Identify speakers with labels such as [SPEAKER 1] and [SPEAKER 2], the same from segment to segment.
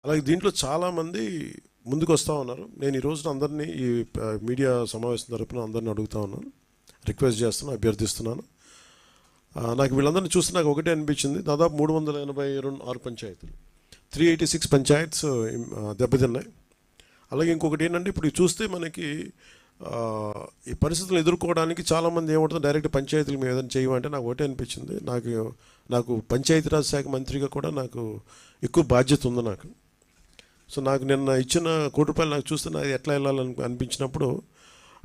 [SPEAKER 1] అలాగే దీంట్లో చాలామంది ముందుకు వస్తూ ఉన్నారు. నేను ఈ రోజున అందరినీ ఈ మీడియా సమావేశం తరపున అందరినీ అడుగుతూ ఉన్నాను, రిక్వెస్ట్ చేస్తున్నాను, అభ్యర్థిస్తున్నాను. నాకు వీళ్ళందరినీ చూస్తే నాకు ఒకటే అనిపించింది, దాదాపు 386 పంచాయతీలు, 386 పంచాయత్స్ దెబ్బతిన్నాయి. అలాగే ఇంకొకటి ఏంటంటే, ఇప్పుడు చూస్తే మనకి ఈ పరిస్థితులను ఎదుర్కోవడానికి చాలామంది ఏమంటుంది, డైరెక్ట్ పంచాయతీల మీద ఏదైనా చేయమంటే నాకు ఒకటే అనిపించింది, నాకు పంచాయతీరాజ్ శాఖ మంత్రిగా కూడా నాకు ఎక్కువ బాధ్యత ఉంది నాకు. సో నాకు నిన్న ఇచ్చిన ₹1 నాకు చూస్తే నాకు ఎట్లా వెళ్ళాలని అనిపించినప్పుడు,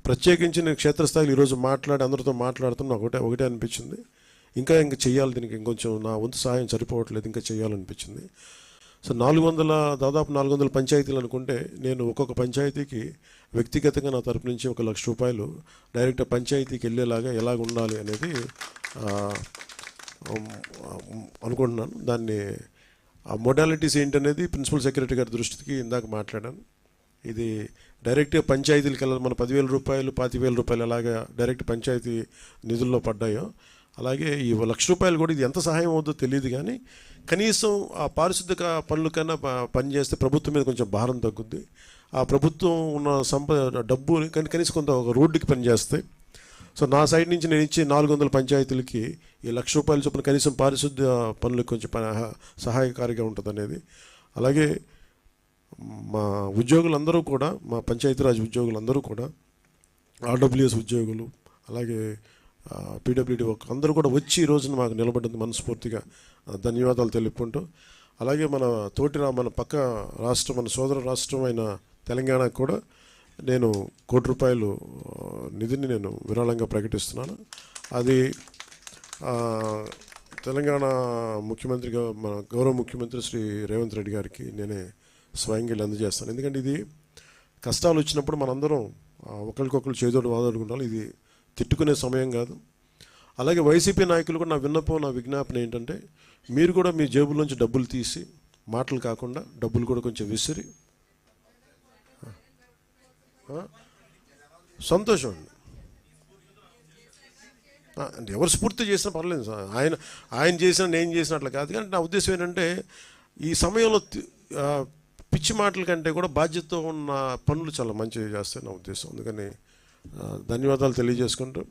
[SPEAKER 1] ప్రత్యేకించి నేను క్షేత్రస్థాయిలో ఈరోజు అందరితో మాట్లాడుతున్నా ఒకటే అనిపించింది, ఇంకా చెయ్యాలి, దీనికి ఇంకొంచెం నా వంతు సహాయం సరిపోవట్లేదు, ఇంకా చేయాలనిపించింది. సో దాదాపు 400 పంచాయతీలు అనుకుంటే, నేను ఒక్కొక్క పంచాయతీకి వ్యక్తిగతంగా నా తరపు నుంచి ₹1,00,000 డైరెక్ట్ పంచాయతీకి వెళ్ళేలాగా ఎలాగ ఉండాలి అనేది అనుకుంటున్నాను. దాన్ని ఆ మోడాలిటీస్ ఏంటనేది ప్రిన్సిపల్ సెక్రటరీ గారి దృష్టికి ఇందాక మాట్లాడాను. ఇది డైరెక్ట్గా పంచాయతీలకు వెళ్ళాలి. మన ₹10,000 ₹25,000 ఎలాగా డైరెక్ట్ పంచాయతీ నిధుల్లో పడ్డాయో, అలాగే ఈ ₹1,00,000 కూడా ఇది ఎంత సహాయం అవుతుందో తెలియదు, కానీ కనీసం ఆ పారిశుద్ధ్య పనులకన్నా పనిచేస్తే ప్రభుత్వం మీద కొంచెం భారం తగ్గుద్ది. ఆ ప్రభుత్వం ఉన్న డబ్బు కనీసం కొంత ఒక రోడ్డుకి పనిచేస్తాయి. సో నా సైడ్ నుంచి నేను ఇచ్చే 400 పంచాయతీలకి ఈ ₹1,00,000 చొప్పున కనీసం పారిశుద్ధ్య పనులకు కొంచెం సహాయకారిగా ఉంటుంది అనేది. అలాగే మా ఉద్యోగులందరూ కూడా, మా పంచాయతీరాజ్ ఉద్యోగులందరూ కూడా, ఆర్డబ్ల్యూఎస్ ఉద్యోగులు, అలాగే పీడబ్ల్యూడీ అందరూ కూడా వచ్చి ఈ రోజున మాకు నిలబడ్డందుకు మనస్ఫూర్తిగా ధన్యవాదాలు తెలుపుకుంటూ, అలాగే మన పక్క రాష్ట్రం, మన సోదర రాష్ట్రమైన తెలంగాణకు కూడా నేను ₹1,00,000 నిధిని నేను విరాళంగా ప్రకటిస్తున్నాను. అది తెలంగాణ ముఖ్యమంత్రిగా మన గౌరవ ముఖ్యమంత్రి శ్రీ రేవంత్ రెడ్డి గారికి నేనే స్వయంగా అందజేస్తాను. ఎందుకంటే ఇది కష్టాలు వచ్చినప్పుడు మనందరం ఒకరికొకరు చేదోడు వాదోడుకుంటాం, ఇది తిట్టుకునే సమయం కాదు. అలాగే వైసీపీ నాయకులు కూడా నా విజ్ఞాపన ఏంటంటే, మీరు కూడా మీ జేబులోంచి డబ్బులు తీసి, మాటలు కాకుండా డబ్బులు కూడా కొంచెం విసిరి, సంతోషం అండి. అంటే ఎవరు స్ఫూర్తి చేసినా పర్లేదు సార్, ఆయన చేసినా నేను చేసినట్లు కాదు. కానీ నా ఉద్దేశం ఏంటంటే, ఈ సమయంలో పిచ్చి మాటల కంటే కూడా బాధ్యతతో ఉన్న పనులు చాలా మంచిగా చేస్తాయి నా ఉద్దేశం. అందుకని ధన్యవాదాలు తెలియజేసుకుంటూ